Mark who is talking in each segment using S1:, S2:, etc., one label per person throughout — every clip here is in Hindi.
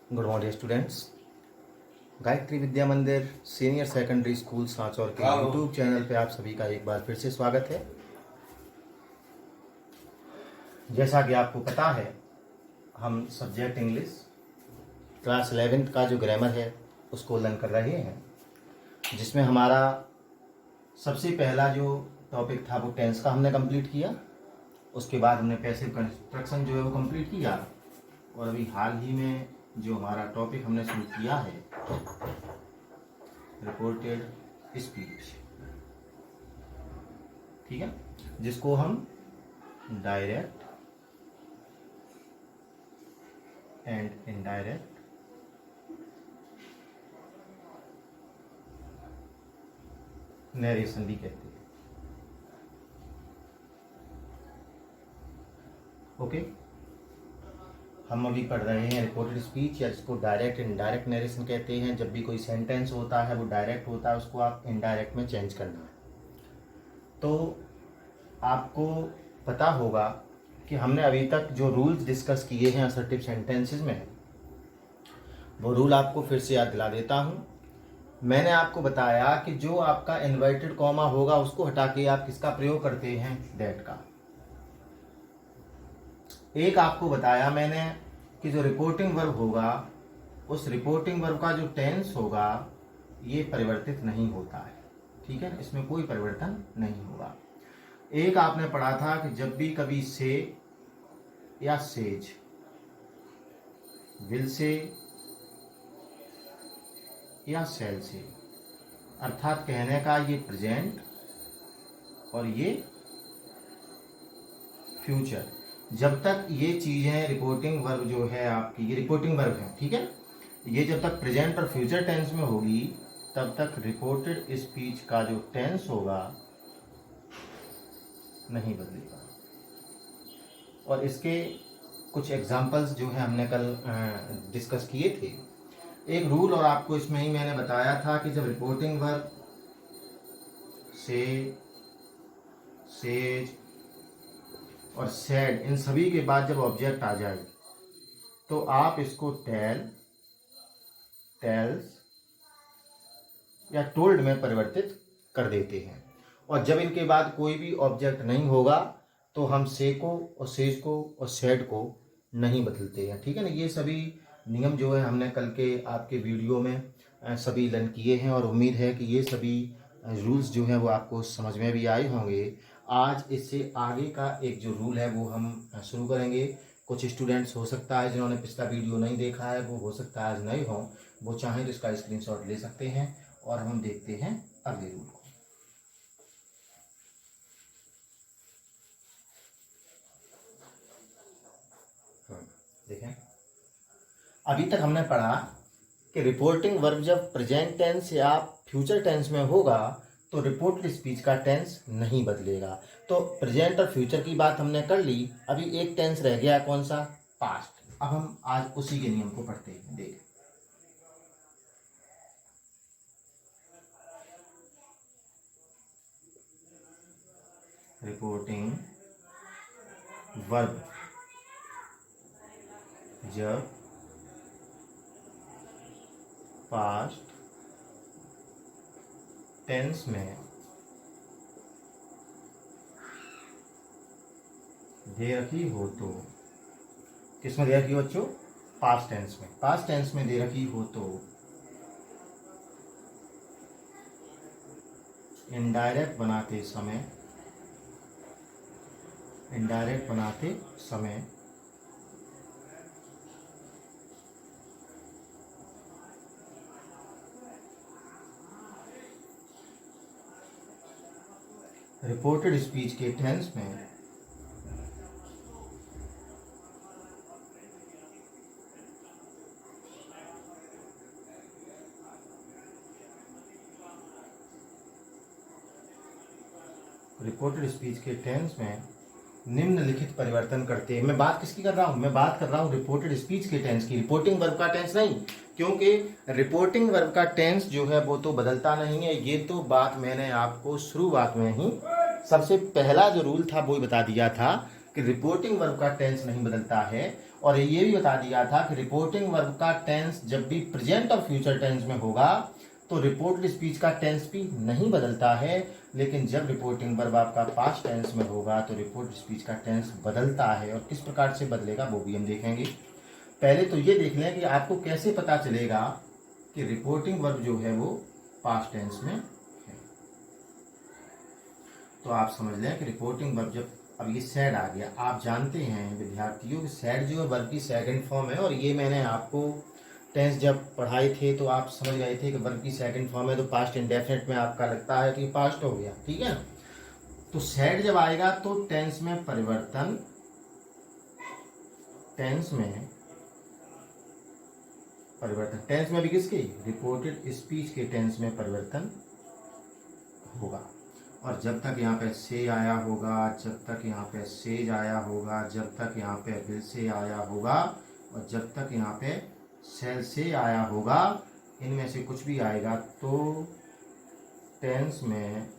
S1: Good morning students. Gayatri Vidya Mandir senior secondary school Sanchore के यूट्यूब चैनल पे आप सभी का एक बार फिर से स्वागत है। जैसा कि आपको पता है, हम सब्जेक्ट इंग्लिश क्लास 11th का जो ग्रामर है उसको लर्न कर रहे हैं, जिसमें हमारा सबसे पहला जो टॉपिक था वो टेंस का हमने कंप्लीट किया। उसके बाद हमने पैसिव कंस्ट्रक्शन जो है वो कंप्लीट किया, और अभी हाल ही में जो हमारा टॉपिक हमने शुरू किया है रिपोर्टेड स्पीच, ठीक है, जिसको हम डायरेक्ट एंड इनडायरेक्ट नरेशन भी कहते हैं। ओके, हम अभी पढ़ रहे हैं रिपोर्टेड स्पीच, या जिसको डायरेक्ट इनडायरेक्ट नरेशन कहते हैं। जब भी कोई सेंटेंस होता है वो डायरेक्ट होता है, उसको आप इनडायरेक्ट में चेंज करना है। तो आपको पता होगा कि हमने अभी तक जो रूल्स डिस्कस किए हैं असर्टिव सेंटेंसेस में, वो रूल आपको फिर से याद दिला देता हूँ। मैंने आपको बताया कि जो आपका इन्वर्टेड कॉमा होगा उसको हटा के आप किसका प्रयोग करते हैं, दैट का। एक आपको बताया मैंने कि जो रिपोर्टिंग वर्ब होगा, उस रिपोर्टिंग वर्ब का जो टेंस होगा ये परिवर्तित नहीं होता है, ठीक है, इसमें कोई परिवर्तन नहीं होगा। एक आपने पढ़ा था कि जब भी कभी से या सेज, विल से या सेल से, अर्थात कहने का ये प्रेजेंट और ये फ्यूचर, जब तक ये चीजें रिपोर्टिंग वर्ब जो है आपकी, ये रिपोर्टिंग वर्ब है, ठीक है, ये जब तक प्रेजेंट और फ्यूचर टेंस में होगी तब तक रिपोर्टेड स्पीच का जो टेंस होगा नहीं बदलेगा। और इसके कुछ एग्जांपल्स जो है हमने कल डिस्कस किए थे। एक रूल और आपको इसमें ही मैंने बताया था कि जब रिपोर्टिंग वर्ब से, सेज और सैड, इन सभी के बाद जब ऑब्जेक्ट आ जाए तो आप इसको टेल, टेल्स या टोल्ड में परिवर्तित कर देते हैं। और जब इनके बाद कोई भी ऑब्जेक्ट नहीं होगा तो हम से को और सेज को और सैड को नहीं बदलते हैं, ठीक है ना। ये सभी नियम जो है हमने कल के आपके वीडियो में सभी लर्न किए हैं, और उम्मीद है कि ये सभी रूल्स जो हैं वो आपको समझ में भी आए होंगे। आज इससे आगे का एक जो रूल है वो हम शुरू करेंगे। कुछ स्टूडेंट्स हो सकता है जिन्होंने पिछला वीडियो नहीं देखा है, वो हो सकता है आज नए हों, वो चाहें तो इसका स्क्रीनशॉट ले सकते हैं और हम देखते हैं अगले रूल को। देखें, अभी तक हमने पढ़ा कि रिपोर्टिंग वर्ब जब प्रेजेंट टेंस या फ्यूचर टेंस में होगा तो रिपोर्टेड स्पीच का टेंस नहीं बदलेगा। तो प्रेजेंट और फ्यूचर की बात हमने कर ली, अभी एक टेंस रह गया, कौन सा, पास्ट। अब हम आज उसी के नियम को पढ़ते हैं। देख, रिपोर्टिंग वर्ब जब पास्ट टेंस में दे रखी हो तो, किस में दे रखी हो बच्चों, पास्ट टेंस में, पास्ट टेंस में दे रखी हो तो इनडायरेक्ट बनाते समय, इनडायरेक्ट बनाते समय रिपोर्टेड स्पीच के टेंस में रिपोर्टेड स्पीच के टेंस में निम्नलिखित परिवर्तन करते हैं। मैं बात किसकी कर रहा हूँ, मैं बात कर रहा हूँ रिपोर्टेड स्पीच के टेंस की, रिपोर्टिंग वर्ब का टेंस नहीं, क्योंकि रिपोर्टिंग वर्ब का टेंस जो है वो तो बदलता नहीं है। ये तो बात मैंने आपको शुरुआत में ही सबसे पहला जो रूल था वो ही बता दिया था कि रिपोर्टिंग वर्ब का टेंस नहीं बदलता है, और ये भी बता दिया था कि रिपोर्टिंग वर्ब का टेंस जब भी प्रेजेंट और फ्यूचर टेंस में होगा तो रिपोर्टेड स्पीच का टेंस भी नहीं बदलता है, लेकिन जब रिपोर्टिंग वर्ब आपका पास्ट टेंस में होगा तो रिपोर्टेड स्पीच का टेंस बदलता है। और किस प्रकार से बदलेगा वो भी हम देखेंगे। पहले तो ये देख लें कि आपको कैसे पता चलेगा कि रिपोर्टिंग वर्ब जो है वो पास्ट टेंस में है। तो आप समझ लें कि रिपोर्टिंग वर्ब जब अब ये सैड आ गया, आप जानते हैं विद्यार्थियों कि सैड जो है वर्ब की सेकंड फॉर्म है, और ये मैंने आपको टेंस जब पढ़ाए थे तो आप समझ गए थे कि वर्ब की सेकंड फॉर्म है तो पास्ट इंडेफिनिट में आपका लगता है कि पास्ट हो गया, ठीक है ना। तो सैड जब आएगा तो टेंस में परिवर्तन, टेंस में भी किसके, रिपोर्टेड स्पीच के टेंस में परिवर्तन होगा। और जब तक यहाँ पे से आया होगा, जब तक यहाँ पे सेज आया होगा, जब तक यहाँ पे विल से आया होगा, और जब तक यहाँ पे सेल से आया होगा, इनमें से कुछ भी आएगा तो टेंस में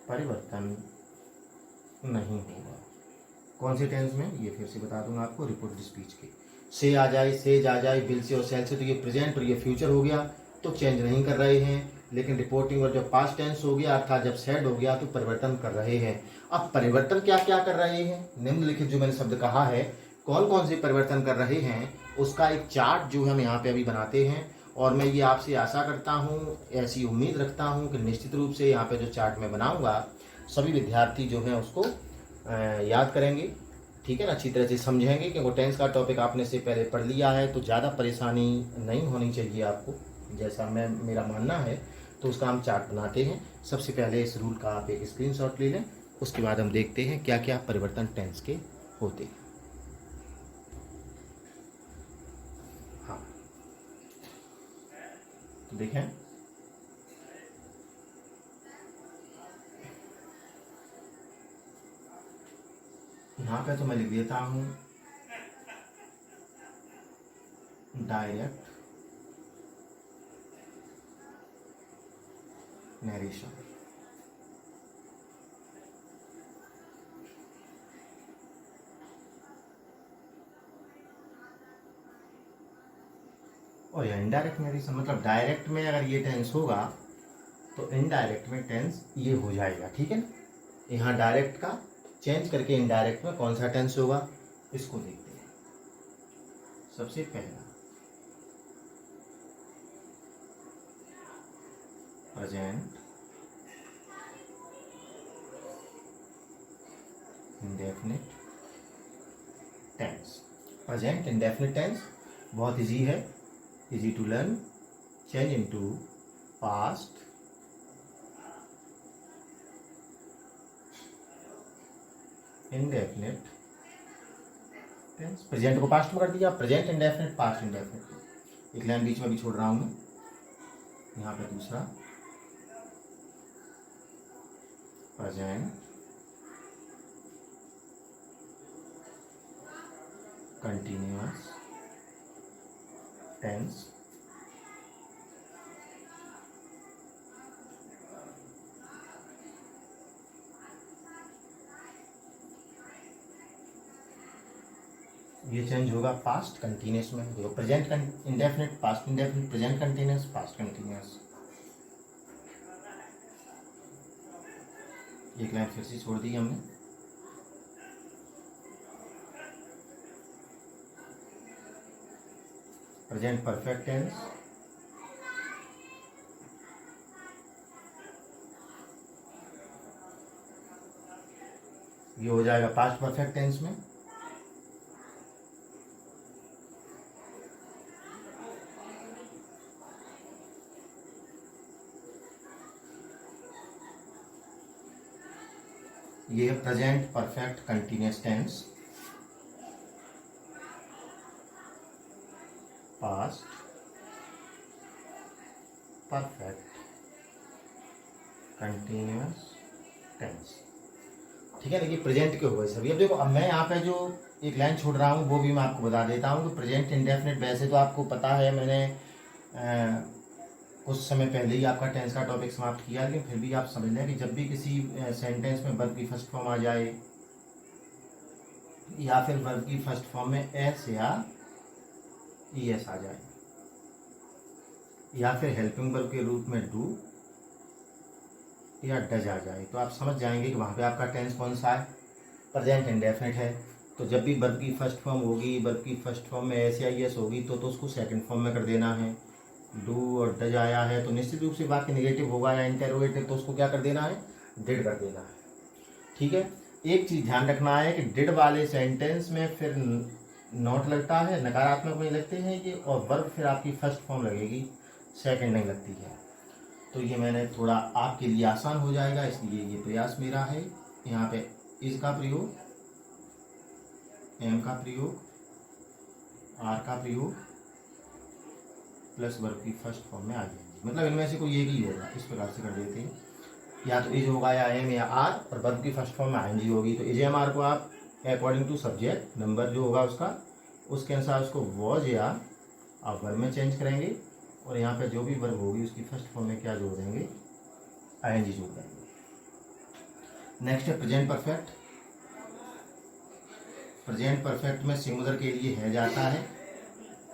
S1: परिवर्तन नहीं होगा। कौन से टेंस में, ये फिर से बता दूंगा आपको, रिपोर्टेड स्पीच के। से आ जाए, सेज आ जाए, विल से और सेल से, तो ये प्रेजेंट और ये फ्यूचर हो गया तो चेंज नहीं कर रहे हैं। लेकिन रिपोर्टिंग वर्ब जब पास्ट टेंस हो गया अर्थात जब सैड हो गया तो परिवर्तन कर रहे हैं। अब परिवर्तन क्या क्या कर रहे हैं, निम्नलिखित जो मैंने शब्द कहा है कौन कौन से परिवर्तन कर रहे हैं उसका एक चार्ट जो हम यहाँ पे अभी बनाते हैं। और मैं ये आपसे आशा करता हूँ, ऐसी उम्मीद रखता हूँ कि निश्चित रूप से यहाँ पे जो चार्ट मैं बनाऊंगा सभी विद्यार्थी जो हैं उसको याद करेंगे, ठीक है ना, अच्छी तरह से समझेंगे। क्योंकि टेंस का टॉपिक आपने से पहले पढ़ लिया है तो ज़्यादा परेशानी नहीं होनी चाहिए आपको, जैसा मेरा मानना है। तो उसका हम चार्ट बनाते हैं। सबसे पहले इस रूल का आप एक स्क्रीनशॉट ले लें, उसके बाद हम देखते हैं क्या क्या परिवर्तन टेंस के होते हैं। हाँ, तो देखें, यहाँ पे तो मैं लिख देता हूँ डायरेक्ट नरेशन। और यह इनडायरेक्ट नरेशन, मतलब डायरेक्ट में अगर ये टेंस होगा तो इनडायरेक्ट में टेंस ये हो जाएगा, ठीक है ना। यहाँ डायरेक्ट का चेंज करके इनडायरेक्ट में कौन सा टेंस होगा इसको देखते हैं। सबसे पहला present indefinite tense. Present indefinite tense बहुत इजी है, easy to learn. Change into past indefinite tense. Present को पास्ट में कर दिया, प्रेजेंट इंडेफिनिट, पास्ट इंडेफिनिट। एक लाइन बीच में भी छोड़ रहा हूं मैं, यहाँ पे दूसरा प्रेजेंट कंटिन्यूअस टेंस। ये चेंज होगा पास्ट कंटिन्यूअस में। देखो, present indefinite, past indefinite, present continuous, past continuous. एक लाइन फिर से छोड़ दी हमने। प्रेजेंट परफेक्ट टेंस, ये हो जाएगा पास्ट परफेक्ट टेंस में। ये है present perfect continuous tense, past perfect continuous tense, ठीक है। देखिए प्रेजेंट के हो गए सभी। अब देखो, अब मैं यहाँ पे जो एक लाइन छोड़ रहा हूँ वो भी मैं आपको बता देता हूँ कि प्रेजेंट इंडेफिनिट वैसे तो आपको पता है, मैंने कुछ समय पहले ही आपका टेंस का टॉपिक समाप्त किया, लेकिन फिर भी आप समझ लें कि जब भी किसी सेंटेंस में वर्ब की फर्स्ट फॉर्म आ जाए या फिर वर्ब की फर्स्ट फॉर्म में एस या ईएस आ जाए, या फिर हेल्पिंग वर्ब के रूप में डू या डज आ जाए, तो आप समझ जाएंगे कि वहाँ पे आपका टेंस कौन सा है, प्रेजेंट इंडेफिनिट है। तो जब भी वर्ब की फर्स्ट फॉर्म होगी, वर्ब की फर्स्ट फॉर्म में एस या ईएस होगी तो उसको सेकंड फॉर्म में कर देना है। डू और डज आया है तो निश्चित रूप से वाक्य नेगेटिव होगा या इंटेरोगेटिव, तो उसको क्या कर देना है, डिड कर देना है। ठीक है, एक चीज ध्यान रखना है कि डिड वाले सेंटेंस में फिर नॉट लगता है, नकारात्मक में लगते हैं ये, और वर्ब फिर आपकी फर्स्ट फॉर्म लगेगी, सेकंड नहीं लगती है। तो ये मैंने थोड़ा आपके लिए आसान हो जाएगा इसलिए ये प्रयास मेरा है। यहाँ पे इज का प्रयोग, एम का प्रयोग, आर का प्रयोग प्लस वर्ब की फर्स्ट फॉर्म में आ जाएंगे, मतलब इनमें से कोई एक ही होगा, इस प्रकार से कर देते हैं। या तो इज होगा या एम या आर, और वर्ब की फर्स्ट फॉर्म में आईएनजी होगी। तो इज एम आर को आप अकॉर्डिंग टू सब्जेक्ट नंबर जो होगा उसका, उसके अनुसार उसको वॉज या आप वर्ब में चेंज करेंगे, और यहाँ पे जो भी वर्ब होगी उसकी फर्स्ट फॉर्म में क्या जोड़ देंगे, आईएनजी जोड़ देंगे। नेक्स्ट है प्रेजेंट परफेक्ट। प्रेजेंट परफेक्ट में सिंगुलर के लिए है जाता है,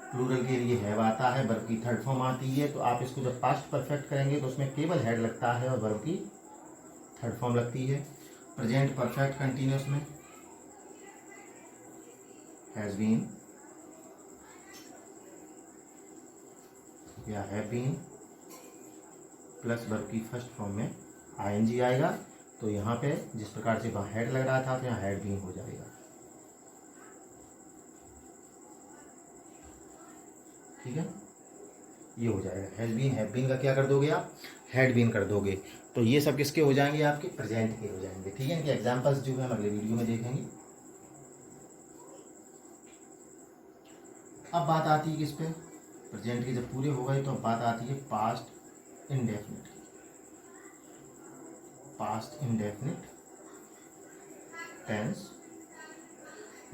S1: प्लूरल के लिए हैव आता है, वर्ब की थर्ड फॉर्म आती है। तो आप इसको जब पास्ट परफेक्ट करेंगे तो उसमें केवल हैड लगता है और वर्ब की थर्ड फॉर्म लगती है। प्रेजेंट परफेक्ट कंटिन्यूस में हैज बीन या हैव बीन प्लस वर्ब की फर्स्ट फॉर्म में आईएनजी आएगा। तो यहाँ पे जिस प्रकार से वहाँ हैड लग रहा था तो यहाँ हैड बीन हो जाएगा। ठीक है, ये हो जाएगा। हैज बीन, हैव बीन का क्या कर दोगे आप, हैड बीन कर दोगे। तो ये सब किसके हो जाएंगे, आपके प्रेजेंट के हो जाएंगे। ठीक है, इनके एग्जांपल्स जो है हम अगले वीडियो में देखेंगे। अब बात आती है किस पे, प्रेजेंट के जब पूरे हो गए तो अब बात आती है पास्ट इंडेफिनिट की। पास्ट इंडेफिनिट टेंस,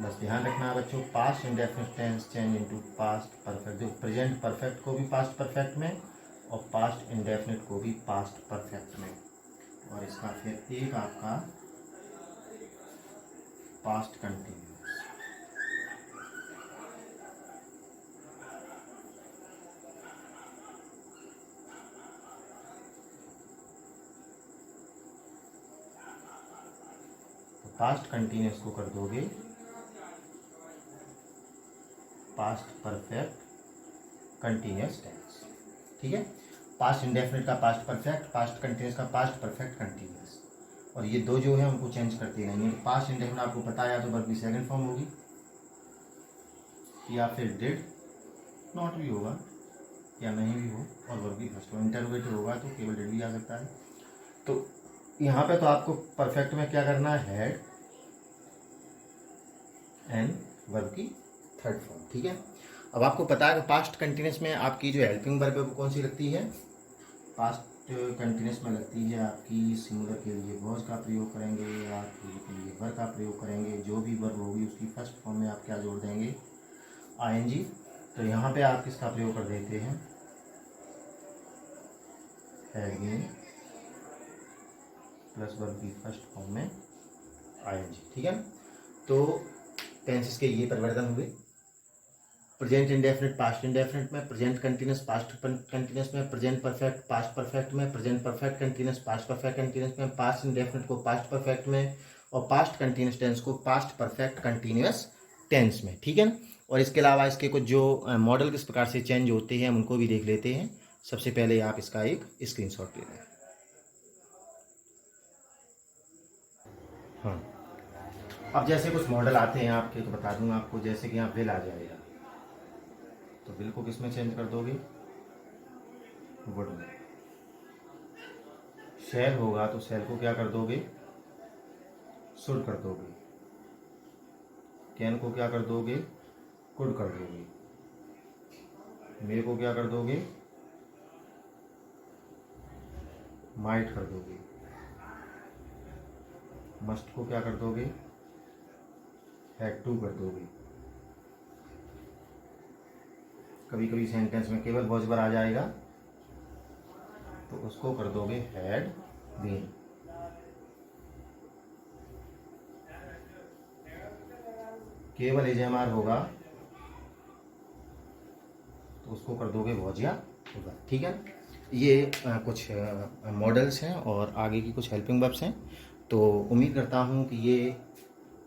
S1: बस ध्यान रखना है बच्चों, past indefinite tense change into past perfect. जो प्रेजेंट परफेक्ट को भी पास्ट परफेक्ट में और पास्ट इंडेफिनिट को भी पास्ट परफेक्ट में, और इसका फिर एक आपका पास्ट कंटिन्यूस। पास्ट कंटिन्यूस को कर दोगे पास्ट परफेक्ट कंटिन्यूस टेंस। ठीक है, पास्ट इंडेफिनिट का पास्ट परफेक्ट, पास्ट कंटिन्यूस का पास्ट परफेक्ट कंटिन्यूस, और ये दो जो है उनको चेंज करते नहीं है। पास्ट इंडेफिनिट आपको पता है, या तो वर्ब की सेकंड फॉर्म होगी या फिर डिड नॉट भी होगा या नहीं भी हो, और वर्ब की फर्स्ट फॉर्म। इंटरोगेटिव होगा तो केवल डिड भी आ सकता है। तो यहाँ पे तो आपको परफेक्ट में क्या करना है, हैड एंड वर्ब की थर्ड फॉर्म। ठीक है, अब आपको पता है कि पास्ट कंटिन्यूस में आपकी जो हेल्पिंग वर्ब है वो कौन सी लगती है, पास्ट कंटिन्यूस में लगती है आपकी सिंगुलर के लिए वॉज का प्रयोग करेंगे, या के लिए वर का प्रयोग करेंगे। जो भी वर्ब होगी उसकी फर्स्ट फॉर्म में आप क्या जोड़ देंगे, आईएनजी। तो यहाँ पे आप किसका प्रयोग कर देते हैं, हैड बीन प्लस वर्ब की फर्स्ट फॉर्म में आईएनजी। ठीक है, तो टेंसेस के ये परिवर्तन हुए। प्रेजेंट इंडेफिनिट पास्ट इंडेफिनिट में, प्रेजेंट कंटिन्यूस पास्ट कंटिन्यूस में, प्रेजेंट परफेक्ट पास्ट परफेक्ट में, present perfect continuous past perfect continuous में, पास्ट इंडेफिनिट को पास्ट परफेक्ट में, और पास्ट कंटिन्यूस टेंस को पास्ट परफेक्ट कंटिन्यूस टेंस में। ठीक है ना, और इसके अलावा इसके कुछ जो मॉडल किस प्रकार से चेंज होते हैं हम उनको भी देख लेते हैं। सबसे पहले आप इसका एक स्क्रीनशॉट ले लें। हाँ, अब जैसे कुछ मॉडल आते हैं आपके, तो बता दूंगा आपको। जैसे कि यहाँ विल आ जाएगा, तो विल को किस में चेंज कर दोगे, वुड में। शैल होगा तो शैल को क्या कर दोगे, शुड कर दोगे। कैन को क्या कर दोगे, कुड कर दोगे। मे को क्या कर दोगे, माइट कर दोगे। मस्ट को क्या कर दोगे, हैड टू कर दोगे। कभी कभी सेंटेंस में केवल वॉज वर आ जाएगा तो उसको कर दोगे हैड बीन। केवल एजेएमआर होगा तो उसको कर दोगे भौजिया होगा। ठीक है, ये कुछ मॉडल्स हैं और आगे की कुछ हेल्पिंग वर्ब्स हैं। तो उम्मीद करता हूँ कि ये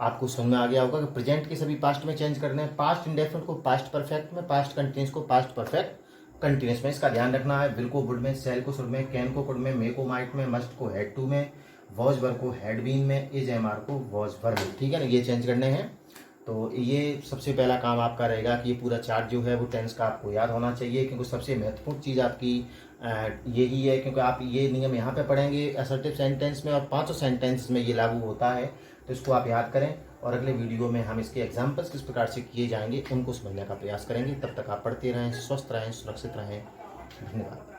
S1: आपको समझ में आ गया होगा कि प्रेजेंट के सभी पास्ट में चेंज करने हैं, पास्ट इंडेफिनिट को पास्ट परफेक्ट में, पास्ट कंटिन्यूस को पास्ट परफेक्ट कंटिन्यूस में। इसका ध्यान रखना है। विल को वुड में, सेल को शुड में, कैन को कुड में, मे को माइट में, मस्ट को हैड टू में, वॉज वर को हैड बीन में, इज एम आर को वॉज वर में। ठीक है ना, ये चेंज करने हैं। तो ये सबसे पहला काम आपका रहेगा कि ये पूरा चार्ट जो है वो टेंस का आपको याद होना चाहिए, क्योंकि सबसे महत्वपूर्ण चीज़ आपकी यही है, क्योंकि आप ये नियम यहाँ पे पढ़ेंगे असर्टिव सेंटेंस में और 5 सेंटेंस में ये लागू होता है। तो इसको आप याद करें और अगले वीडियो में हम इसके एग्जाम्पल्स किस प्रकार से किए जाएंगे उनको समझने का प्रयास करेंगे। तब तक आप पढ़ते रहें, स्वस्थ रहें, सुरक्षित रहें। धन्यवाद।